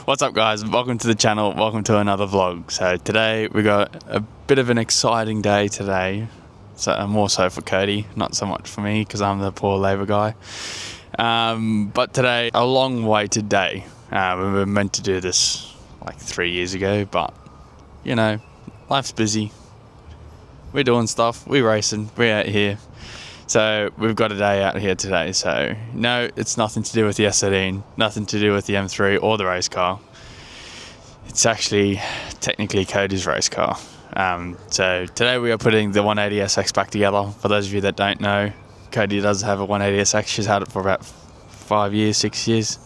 What's up, guys? Welcome to the channel. Welcome to another vlog. So today we got a bit of an exciting day today. So more so for Cody, not so much for me because I'm the poor labour guy. But today, a long-awaited day. We were meant to do this like 3 years ago, but you know, life's busy. We're doing stuff. We're racing. We're out here. So we've got a day out here today. So no, it's nothing to do with the S13, nothing to do with the M3 or the race car. It's actually technically Cody's race car. So today we are putting the 180SX back together. For those of you that don't know, Cody does have a 180SX. She's had it for about 5 years, 6 years.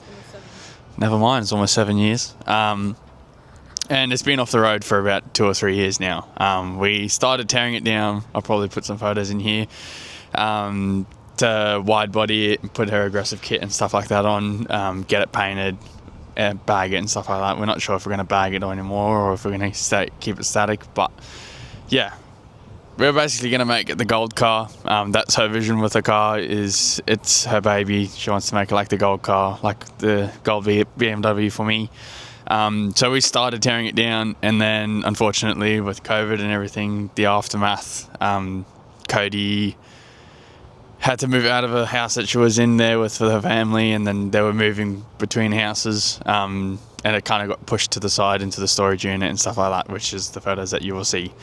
Never mind, it's almost 7 years. And it's been off the road for about 2 or 3 years now. We started tearing it down. I'll probably put some photos in here. To wide body it, put her aggressive kit and stuff like that on, get it painted, bag it and stuff like that. We're not sure if we're going to bag it anymore or if we're going to keep it static, but yeah, we're basically going to make it the gold car. That's her vision with the car. It's her baby. She wants to make it like the gold car, like the gold BMW for me. So we started tearing it down, and then unfortunately with COVID and everything, the aftermath, Cody had to move out of a house that she was in there with her family, and then they were moving between houses, and it kind of got pushed to the side into the storage unit and stuff like that, which is the photos that you will see.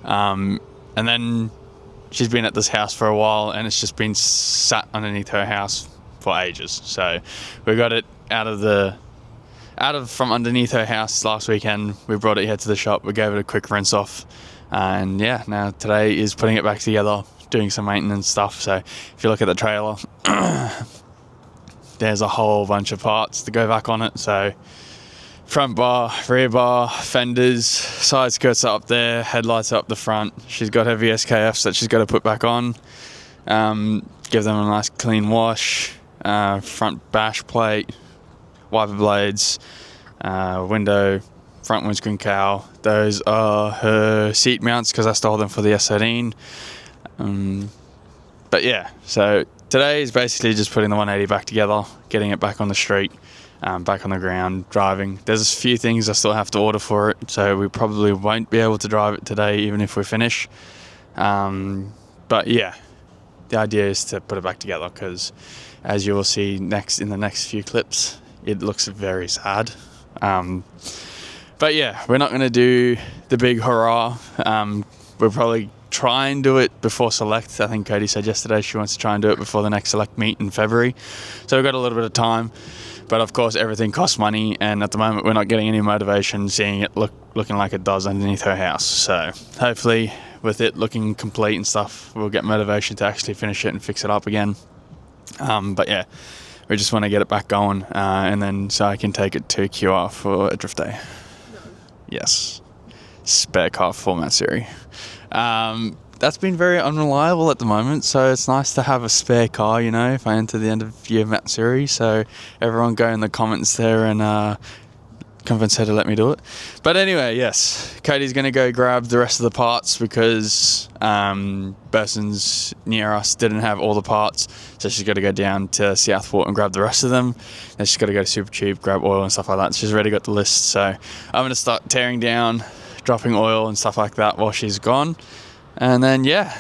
And then she's been at this house for a while, and it's just been sat underneath her house for ages. So we got it from underneath her house last weekend. We brought it here to the shop. We gave it a quick rinse off, and yeah, now today is putting it back together, doing some maintenance stuff. So if you look at the trailer, there's a whole bunch of parts to go back on it. So front bar, rear bar, fenders, side skirts are up there, headlights are up the front. She's got her VSKFs that she's got to put back on, give them a nice clean wash, front bash plate, wiper blades, window, front windscreen cowl. Those are her seat mounts because I stole them for the S13. But yeah, so today is basically just putting the 180 back together, getting it back on the street, back on the ground, driving. There's a few things I still have to order for it, so we probably won't be able to drive it today even if we finish. But yeah, the idea is to put it back together because, as you will see in the next few clips, it looks very sad. But yeah, we're not going to do the big hurrah. We'll probably try and do it before Select. I think Cody said yesterday she wants to try and do it before the next Select meet in February. So we've got a little bit of time. But of course, everything costs money, and at the moment we're not getting any motivation seeing it looking like it does underneath her house. So hopefully with it looking complete and stuff, we'll get motivation to actually finish it and fix it up again. But yeah, we just want to get it back going, and then so I can take it to QR for a drift day. No. Yes. Spare car format series. That's been very unreliable at the moment, so it's nice to have a spare car, you know, if I enter the end of year Mat series. So everyone go in the comments there and convince her to let me do it. But anyway, yes, Cody's going to go grab the rest of the parts because persons near us didn't have all the parts, so she's got to go down to Southport and grab the rest of them. Then she's got to go to Supertube, grab oil and stuff like that. She's already got the list, so I'm going to start tearing down, dropping oil and stuff like that while she's gone. And then yeah,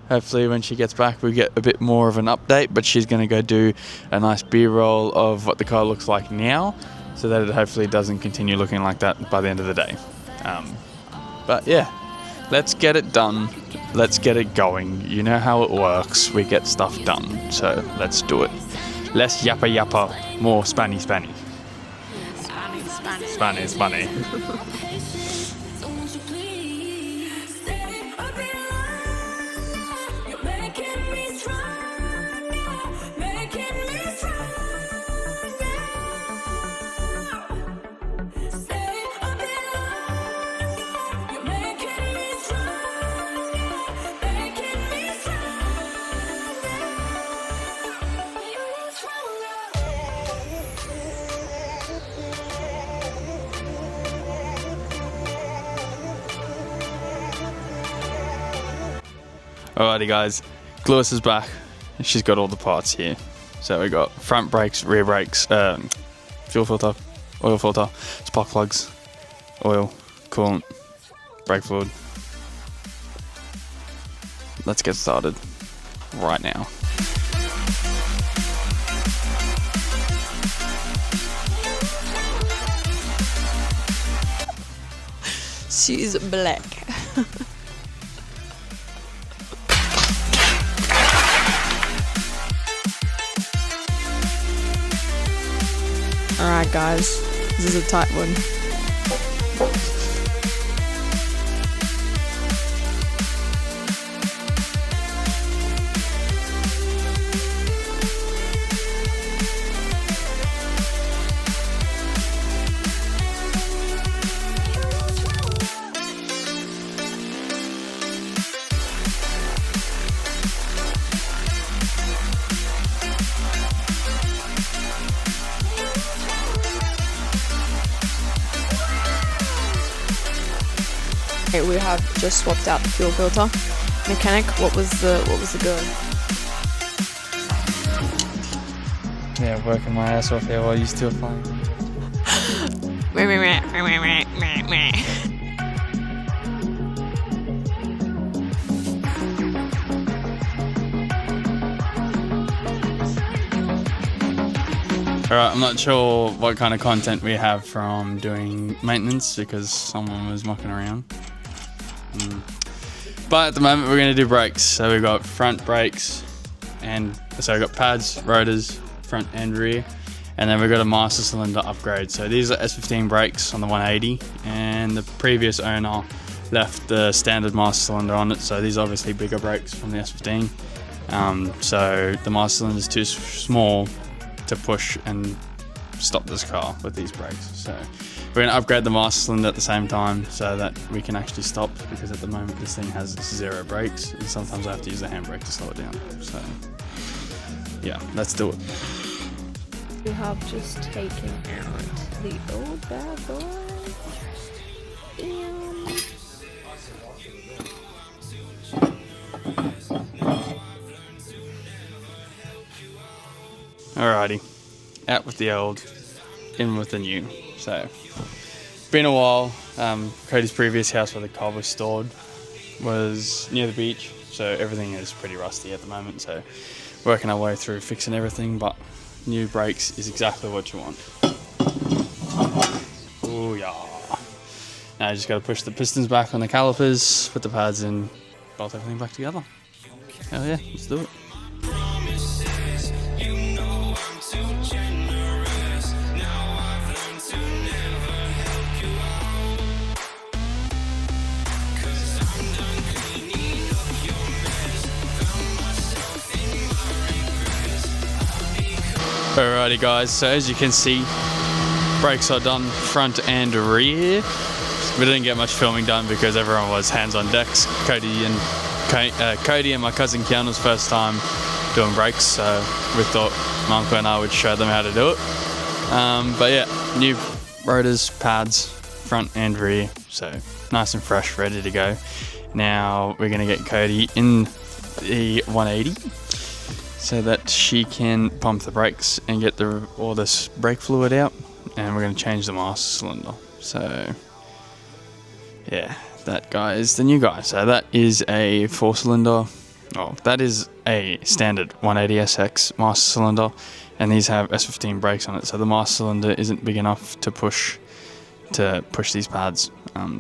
hopefully when she gets back we get a bit more of an update, but she's going to go do a nice B-roll of what the car looks like now, so that it hopefully doesn't continue looking like that by the end of the day. But yeah, let's get it done, let's get it going. You know how it works, we get stuff done, so let's do it. Less yappa, more spanny. Spanny. Alrighty guys, Lewis is back. She's got all the parts here. So we got front brakes, rear brakes, fuel filter, oil filter, spark plugs, oil, coolant, brake fluid. Let's get started right now. She's black. Alright guys, this is a tight one. We have just swapped out the fuel filter. Mechanic, what was the go? Yeah, working my ass off here while you still playing. Alright, I'm not sure what kind of content we have from doing maintenance because someone was mucking around. But at the moment we're going to do brakes. So we've got front brakes, and so we've got pads, rotors, front and rear, and then we've got a master cylinder upgrade. So these are S15 brakes on the 180, and the previous owner left the standard master cylinder on it, so these are obviously bigger brakes from the S15. So the master cylinder is too small to push and stop this car with these brakes. So we're going to upgrade the master cylinder at the same time so that we can actually stop, because at the moment this thing has 0 brakes and sometimes I have to use the handbrake to slow it down. So yeah, let's do it. We have just taken out the old bad boy. Alrighty, out with the old, in with the new. So, been a while. Cody's previous house where the car was stored was near the beach, so everything is pretty rusty at the moment. So, working our way through fixing everything, but new brakes is exactly what you want. Oh yeah. Now you just got to push the pistons back on the calipers, put the pads in, bolt everything back together. Hell yeah, let's do it. Alrighty guys, so as you can see, brakes are done front and rear. We didn't get much filming done because everyone was hands on decks. Cody and my cousin Keanu's first time doing brakes, so we thought my uncle and I would show them how to do it. But yeah, new rotors, pads, front and rear, so nice and fresh, ready to go. Now we're going to get Cody in the 180 so that she can pump the brakes and get all this brake fluid out, and we're going to change the master cylinder. So yeah, that guy is the new guy. So that is a 4-cylinder. Oh, that is a standard 180SX master cylinder, and these have S15 brakes on it. So the master cylinder isn't big enough to push these pads.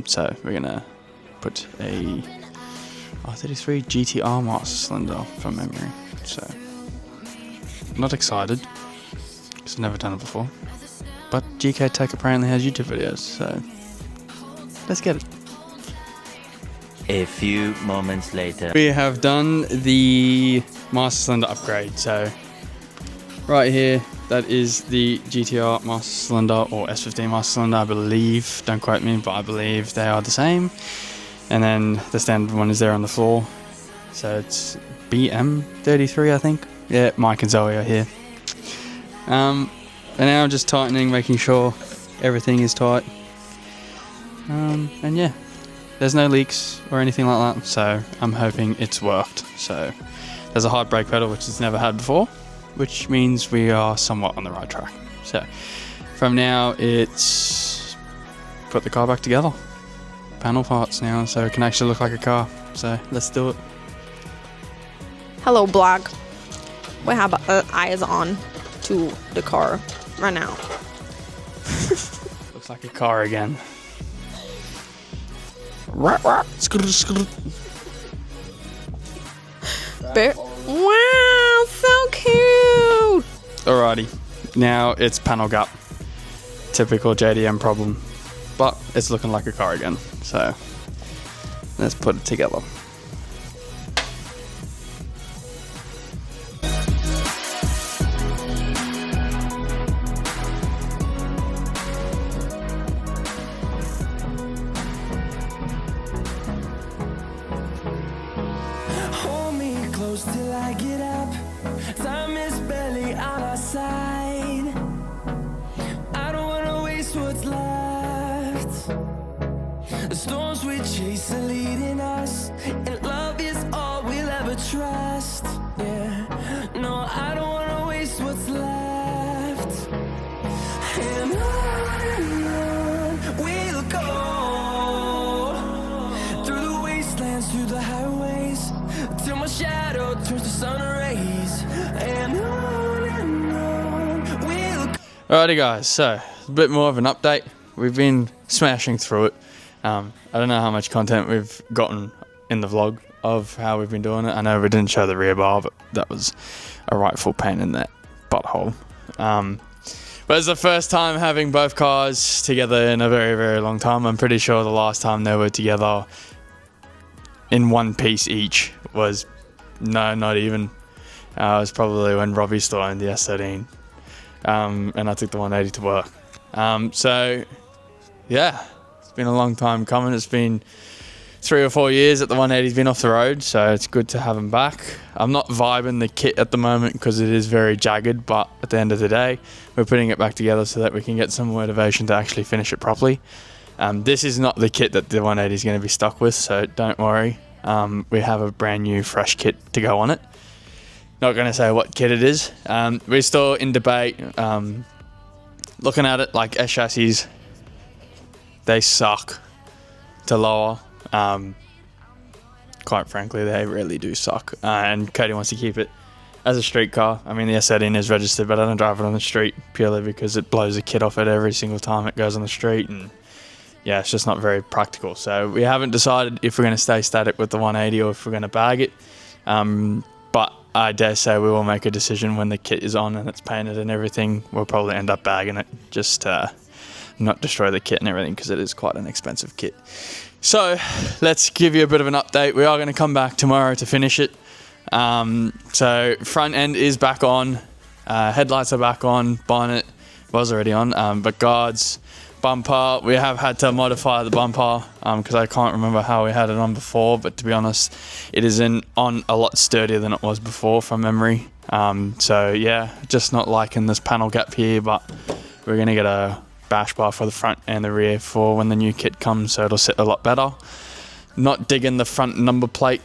So we're gonna put a R33 GTR master cylinder from memory. So not excited because I've never done it before, but GK Tech apparently has YouTube videos, so let's get it. A few moments later. We have done the master cylinder upgrade. So right here, that is the GTR master cylinder or S15 master cylinder, I believe. Don't quote me, but I believe they are the same. And then the standard one is there on the floor. So it's BM33, I think. Yeah, Mike and Zoe are here. And now I'm just tightening, making sure everything is tight. And yeah, there's no leaks or anything like that, so I'm hoping it's worked. So there's a hard brake pedal, which it's never had before, which means we are somewhat on the right track. So from now it's put the car back together. Panel parts now, so it can actually look like a car. So let's do it. Hello, blog. We have eyes on to the car right now. Looks like a car again. Wow, so cute. Alrighty, now it's panel gap. Typical JDM problem, but it's looking like a car again. So let's put it together. Hold me close till I get up. Time is barely on our side. I don't wanna waste what's left. The storms we chase are leading us, and love is all we'll ever trust. Yeah, no, I don't wanna waste what's left. And on we'll go, through the wastelands, through the highways, till my shadow turns to sun rays. And on we'll go. Alrighty guys, so a bit more of an update. We've been smashing through it. I don't know how much content we've gotten in the vlog of how we've been doing it. I know we didn't show the rear bar, but that was a rightful pain in that butthole. But it's the first time having both cars together in a very, very long time. I'm pretty sure the last time they were together in one piece each was, no, not even. It was probably when Robbie still owned the S13. And I took the 180 to work. So, yeah, it's been a long time coming. It's been 3 or 4 years that the 180's been off the road, so it's good to have them back. I'm not vibing the kit at the moment because it is very jagged, but at the end of the day, we're putting it back together so that we can get some motivation to actually finish it properly. This is not the kit that the 180 is going to be stuck with, so don't worry. We have a brand new fresh kit to go on it. Not going to say what kit it is. We're still in debate. Looking at it like S chassis, they suck to lower. Quite frankly, they really do suck. And Cody wants to keep it as a street car. I mean, the S13 is registered, but I don't drive it on the street purely because it blows the kit off it every single time it goes on the street. And yeah, it's just not very practical. So we haven't decided if we're going to stay static with the 180 or if we're going to bag it. But I dare say we will make a decision when the kit is on and it's painted and everything. We'll probably end up bagging it just to not destroy the kit and everything because it is quite an expensive kit. So let's give you a bit of an update. We are going to come back tomorrow to finish it. So front end is back on. Headlights are back on. Bonnet was already on. But guards, bumper, we have had to modify the bumper because I can't remember how we had it on before, but to be honest, it is on a lot sturdier than it was before from memory. So yeah, just not liking this panel gap here, but we're going to get a bash bar for the front and the rear for when the new kit comes, so it'll sit a lot better. Not digging the front number plate,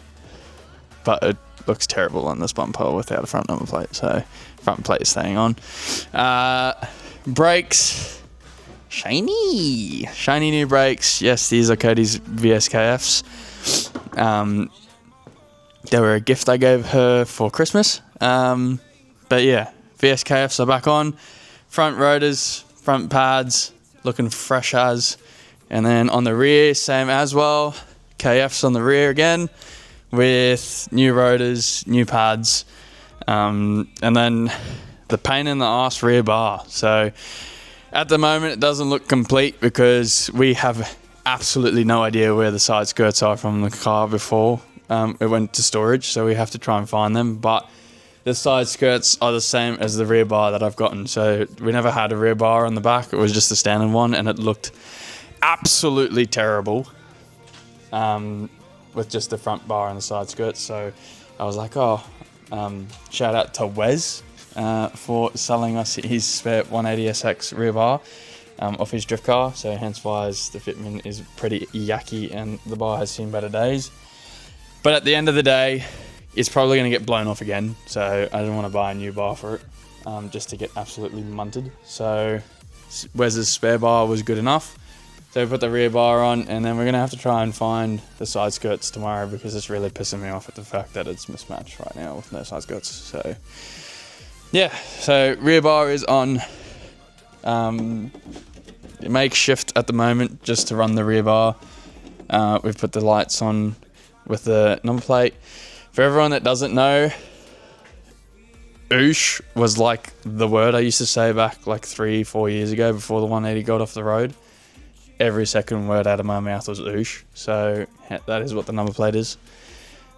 but it looks terrible on this bumper without a front number plate, so front plate is staying on. Brakes, shiny new brakes. Yes, these are Cody's VSKFs. They were a gift I gave her for Christmas. But yeah, VSKFs are back on. Front rotors, front pads, looking fresh as. And then on the rear, same as well. KFs on the rear again with new rotors, new pads. And then the pain in the arse rear bar. So at the moment, it doesn't look complete because we have absolutely no idea where the side skirts are from the car before it went to storage. So we have to try and find them. But the side skirts are the same as the rear bar that I've gotten. So we never had a rear bar on the back. It was just a standard one, and it looked absolutely terrible with just the front bar and the side skirts. So I was like, shout out to Wes for selling us his spare 180SX rear bar off his drift car. So hence why the fitment is pretty yucky and the bar has seen better days. But at the end of the day, it's probably going to get blown off again, so I don't want to buy a new bar for it, just to get absolutely munted. So Wes's spare bar was good enough. So we put the rear bar on, and then we're going to have to try and find the side skirts tomorrow because it's really pissing me off at the fact that it's mismatched right now with no side skirts. So, yeah. So rear bar is on makeshift at the moment just to run the rear bar. We've put the lights on with the number plate. For everyone that doesn't know, oosh was like the word I used to say back like 3-4 years ago before the 180 got off the road. Every second word out of my mouth was oosh. So that is what the number plate is.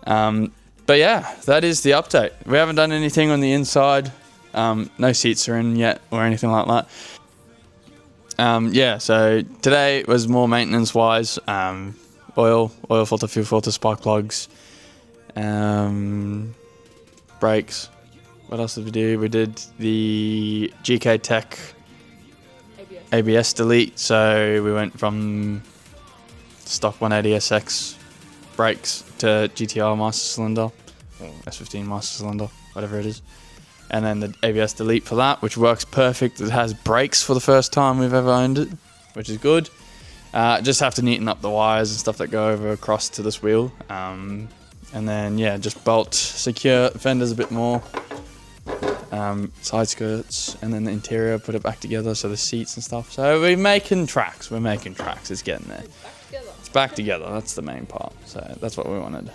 But yeah, that is the update. We haven't done anything on the inside. No seats are in yet or anything like that. Yeah, so today was more maintenance wise. Oil filter, fuel filter, spark plugs, brakes. What else did we do? We did the GK Tech ABS delete. So we went from stock 180SX brakes to GTR master cylinder, S15 master cylinder, whatever it is. And then the ABS delete for that, which works perfect. It has brakes for the first time we've ever owned it, which is good. Just have to neaten up the wires and stuff that go over across to this wheel. And then, yeah, just bolt, secure fenders a bit more. Side skirts, and then the interior, put it back together, so the seats and stuff. So we're making tracks. It's getting there. It's back together. That's the main part. So that's what we wanted.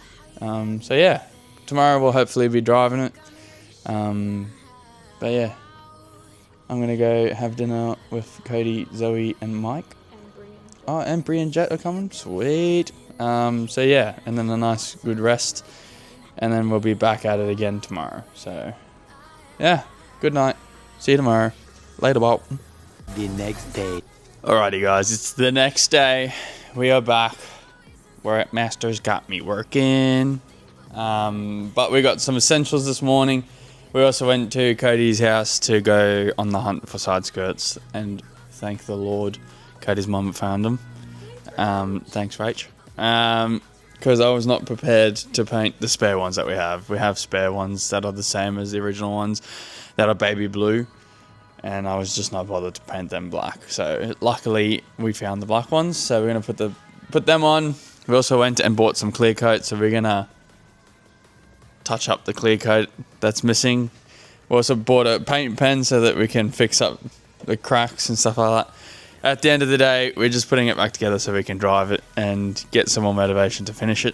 So yeah, tomorrow we'll hopefully be driving it. But yeah, I'm gonna go have dinner with Cody, Zoe, and Mike. Oh, and Brie and Jet are coming. Sweet. So yeah, and then a nice good rest, and then we'll be back at it again tomorrow. So yeah, good night. See you tomorrow. Later, Bob. The next day. Alrighty, guys, it's the next day. We are back. We're at Master's Got Me Working. But we got some essentials this morning. We also went to Cody's house to go on the hunt for side skirts, and thank the Lord, Cody's mum found them. Thanks, Rach. Because I was not prepared to paint the spare ones that we have. We have spare ones that are the same as the original ones that are baby blue, and I was just not bothered to paint them black. So luckily we found the black ones, so we're gonna put them on. We also went and bought some clear coat, so we're gonna touch up the clear coat that's missing. We also bought a paint pen so that we can fix up the cracks and stuff like that. At the end of the day, we're just putting it back together so we can drive it and get some more motivation to finish it.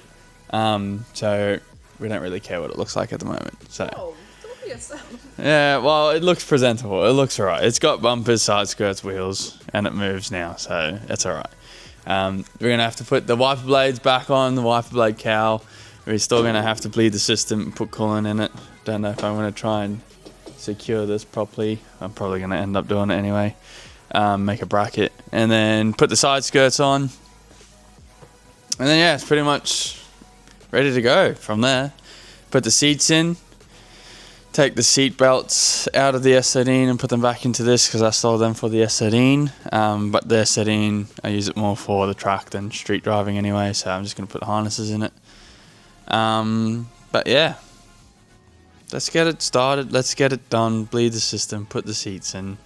So we don't really care what it looks like at the moment. So don't be yourself. yeah, well, it looks presentable. It looks alright. It's got bumpers, side skirts, wheels, and it moves now, so it's alright. We're gonna have to put the wiper blades back on, the wiper blade cowl. We're still gonna have to bleed the system and put coolant in it. Don't know if I'm gonna try and secure this properly. I'm probably gonna end up doing it anyway. Make a bracket and then put the side skirts on, and then yeah, it's pretty much ready to go from there. Put the seats in, take the seat belts out of the S13 and put them back into this because I stole them for the S13. But the S13, I use it more for the track than street driving anyway, so I'm just going to put harnesses in it. But yeah, let's get it started, let's get it done, bleed the system, put the seats in,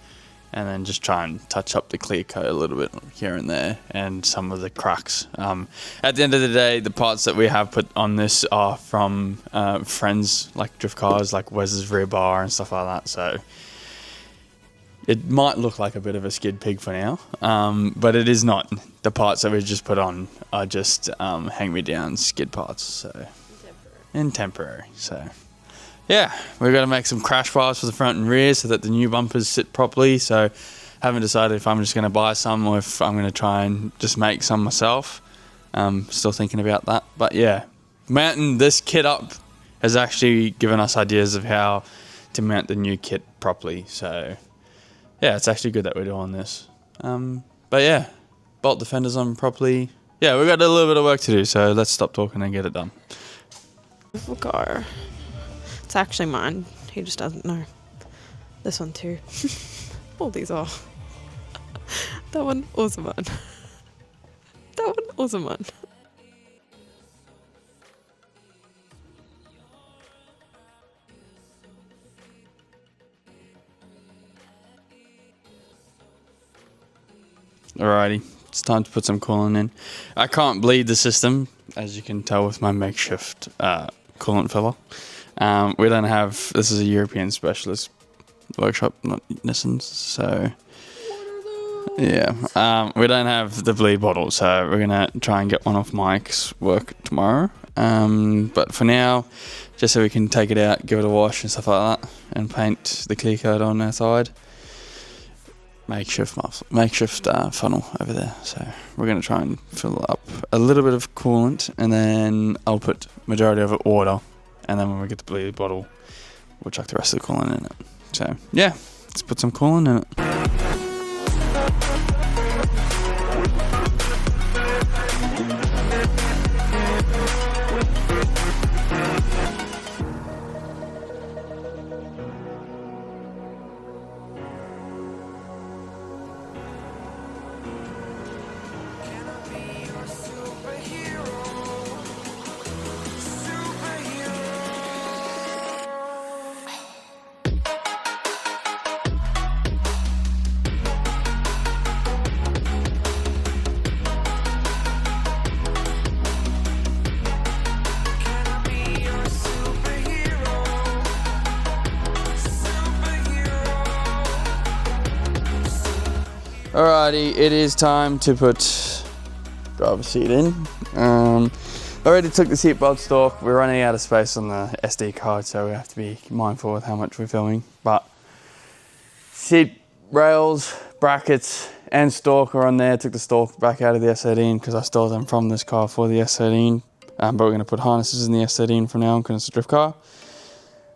and then just try and touch up the clear coat a little bit here and there and some of the cracks. At the end of the day, the parts that we have put on this are from friends like drift cars, like Wes's rear bar and stuff like that. So it might look like a bit of a skid pig for now, but it is not. The parts that we just put on are just hand-me-down skid parts, so and temporary. So yeah, we've got to make some crash bars for the front and rear so that the new bumpers sit properly. So haven't decided if I'm just going to buy some or if I'm going to try and just make some myself. Still thinking about that. But yeah, mounting this kit up has actually given us ideas of how to mount the new kit properly. So yeah, it's actually good that we're doing this. But yeah, bolt the fenders on properly. Yeah, we've got a little bit of work to do, so let's stop talking and get it done. Beautiful car. It's actually mine. He just doesn't know. This one too. All these are. That one, also mine. That one, also mine. Alrighty, it's time to put some coolant in. I can't bleed the system, as you can tell with my makeshift coolant filler. We don't have, this is a European specialist workshop, not Nissan's, so yeah. We don't have the bleed bottle, so we're gonna try and get one off Mike's work tomorrow. But for now, just so we can take it out, give it a wash and stuff like that, and paint the clear coat on our side. Makeshift funnel over there. So we're gonna try and fill up a little bit of coolant, and then I'll put majority of it water, and then when we get the bleed bottle, we'll chuck the rest of the coolant in it. So yeah, let's put some coolant in it. Alrighty, it is time to put driver seat in. Already took the seatbelt stalk. We're running out of space on the SD card, so we have to be mindful with how much we're filming. But seat rails, brackets, and stalk are on there. Took the stalk back out of the S13 because I stole them from this car for the S13. But we're going to put harnesses in the S13 from now on because it's a drift car.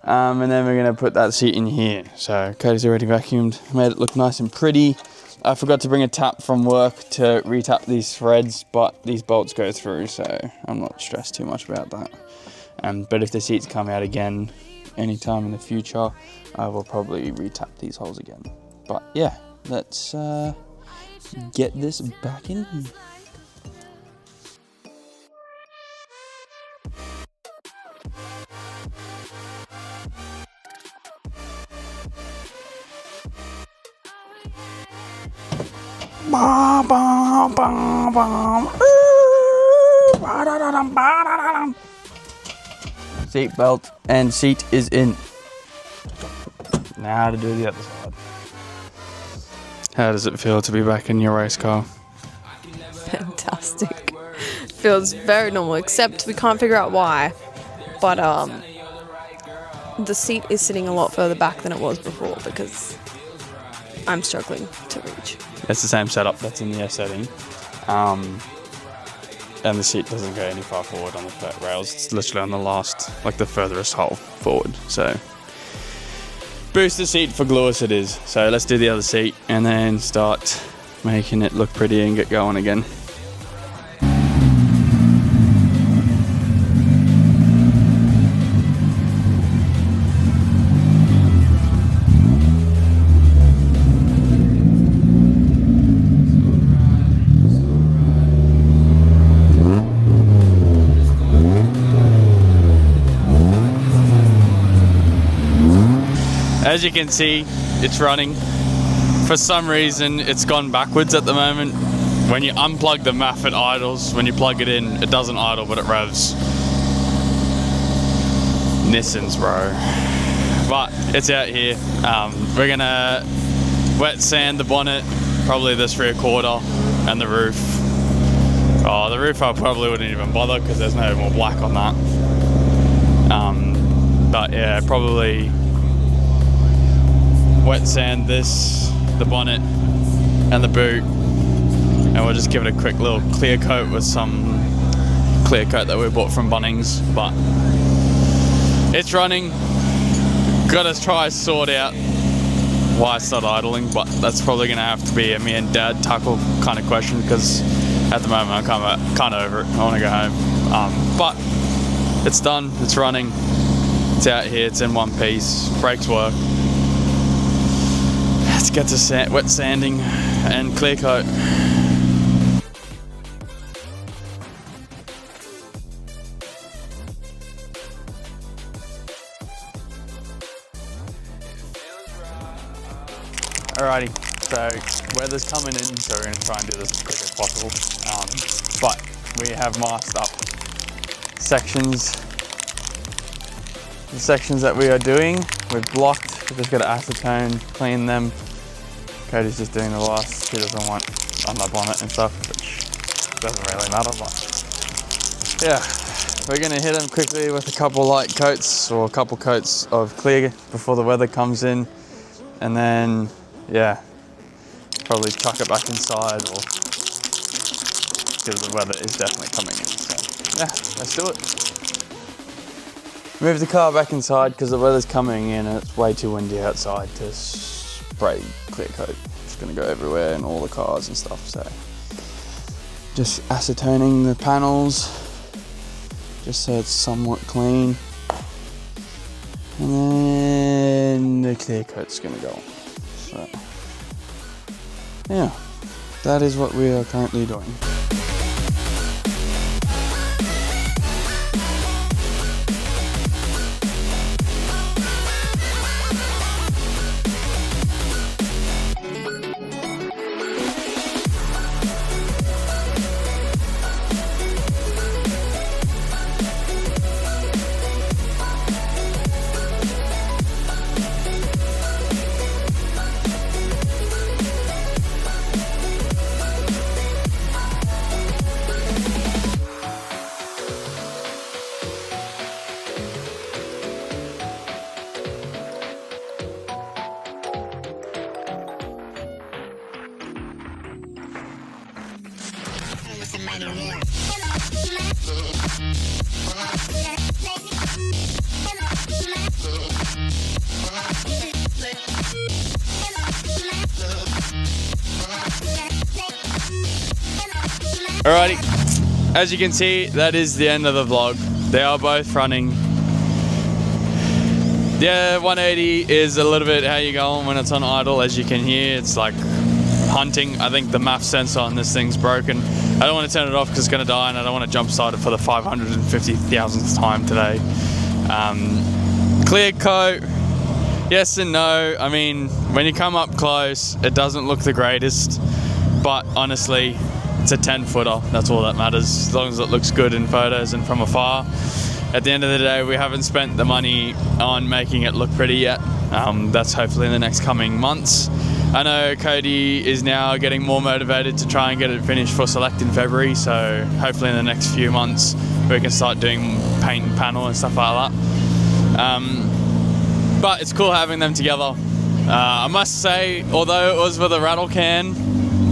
And then we're going to put that seat in here. So Cody's already vacuumed, made it look nice and pretty. I forgot to bring a tap from work to retap these threads, but these bolts go through, so I'm not stressed too much about that. But if the seats come out again anytime in the future, I will probably retap these holes again. But yeah, let's get this back in. Seat belt and seat is in. Now to do the other side. How does it feel to be back in your race car? Fantastic. Feels very normal, except we can't figure out why. But the seat is sitting a lot further back than it was before because I'm struggling to reach. It's the same setup that's in the S13. And the seat doesn't go any far forward on the flat rails. It's literally on the last, like the furthest hole forward. So booster seat for Lewis it is. So let's do the other seat and then start making it look pretty and get going again. As you can see, it's running. For some reason, it's gone backwards at the moment. When you unplug the MAF, it idles. When you plug it in, it doesn't idle, but it revs. Nissans, bro. But it's out here. We're gonna wet sand the bonnet, probably this rear quarter, and the roof. Oh, the roof I probably wouldn't even bother because there's no more black on that. But yeah, probably wet sand this, the bonnet and the boot, and we'll just give it a quick little clear coat with some clear coat that we bought from Bunnings. But it's running. Gotta try sort out why it's not idling, but that's probably gonna have to be a me and dad tackle kind of question because at the moment I'm kind of over it. I want to go home. But it's done, it's running, it's out here, it's in one piece, brakes work. Let's get to wet sanding and clear coat. Alrighty, So weather's coming in, so we're going to try and do this as quick as possible. But we have masked up the sections that we are doing. We've blocked, we've just got to acetone, clean them. Cody's just doing the last. He doesn't want on the bonnet and stuff, which doesn't really matter, but yeah. We're going to hit them quickly with a couple light coats or a couple coats of clear before the weather comes in, and then yeah, probably chuck it back inside, or because the weather is definitely coming in. So yeah, let's do it. Move the car back inside because the weather's coming in and it's way too windy outside to spray clear coat. It's going to go everywhere in all the cars and stuff. So just acetoning the panels just so it's somewhat clean, and then the clear coat's going to go on. So yeah, that is what we are currently doing. Alrighty, as you can see, that is the end of the vlog. They are both running. Yeah, 180 is a little bit how you going when it's on idle. As you can hear, it's like hunting. I think the MAF sensor on this thing's broken. I don't want to turn it off because it's going to die, and I don't want to jump start it for the 550,000th time today. Clear coat, yes and no. I mean, when you come up close, it doesn't look the greatest, but honestly, it's a 10-footer. That's all that matters, as long as it looks good in photos and from afar. At the end of the day, we haven't spent the money on making it look pretty yet. That's hopefully in the next coming months. I know Cody is now getting more motivated to try and get it finished for Select in February, so hopefully in the next few months we can start doing paint and panel and stuff like that. But it's cool having them together. I must say, although it was with a rattle can,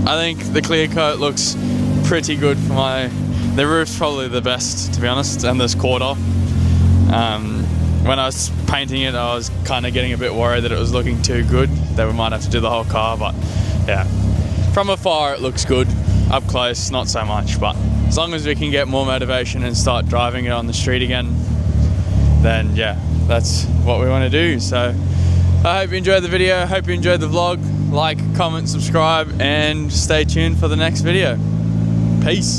I think the clear coat looks pretty good for the roof's probably the best, to be honest, and this quarter. When I was painting it, I was kind of getting a bit worried that it was looking too good, that we might have to do the whole car, but yeah. From afar it looks good, up close not so much, but as long as we can get more motivation and start driving it on the street again, then yeah, that's what we want to do. So I hope you enjoyed the video, hope you enjoyed the vlog. Like, comment, subscribe, and stay tuned for the next video. Peace.